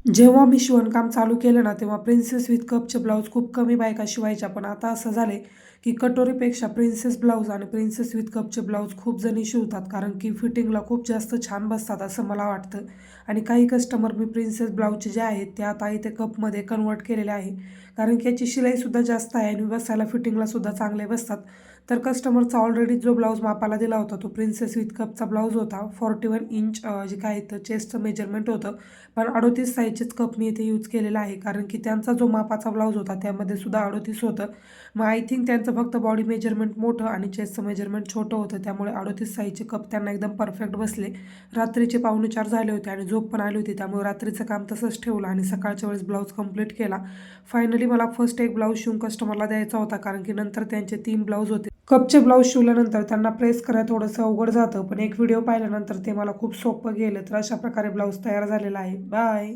जेव्हा मी शिवणकाम चालू केलं ना, तेव्हा प्रिन्सेस विथ कपचे ब्लाऊज खूप कमी बायका शिवायच्या. पण आता असं झालंय, की कटोरीपेक्षा प्रिन्सेस ब्लाऊज आणि प्रिन्सेस विथ कपचे ब्लाऊज खूप जणी शिवतात. कारण की फिटिंगला खूप जास्त छान बसतात असं मला वाटतं. आणि काही कस्टमर मी प्रिन्सेस ब्लाऊजचे जे आहेत ते आता इथे कपमध्ये कन्व्हर्ट केलेले आहे. कारण की याची शिलाईसुद्धा जास्त आहे आणि बसायला फिटिंगलासुद्धा चांगले बसतात. तर कस्टमरचा ऑलरेडी जो ब्लाऊज मापाला दिला होता तो प्रिन्सेस विथ कपचा ब्लाऊज होता. 41 इंच जे काय तर चेस्टचं मेजरमेंट होतं. पण 38 साईजचेच कप मी इथे यूज केलेला आहे. कारण की त्यांचा जो मापाचा ब्लाऊज होता त्यामध्ये सुद्धा 38 होतं. मग आय थिंक त्यांचं फक्त बॉडी मेजरमेंट मोठं आणि चेस्टचं मेजरमेंट छोटं होतं. त्यामुळे 38 साईजचे कप त्यांना एकदम परफेक्ट बसले. रात्रीचे 3:45 झाले होते आणि झोप पण आली होती. त्यामुळे रात्रीचं काम तसंच ठेवलं आणि सकाळच्या वेळेस ब्लाऊज कंप्लीट केला. फायनली मला फर्स्ट एक ब्लाऊज शिवून कस्टमरला द्यायचा होता. कारण की नंतर त्यांचे 3 ब्लाऊज होते. कपचे ब्लाऊज शिवल्यानंतर त्यांना प्रेस करायला थोडंसं अवघड जातं. पण एक व्हिडिओ पाहिल्यानंतर ते मला खूप सोपं गेलं. तर अशा प्रकारे ब्लाऊज तयार झालेला आहे. बाय.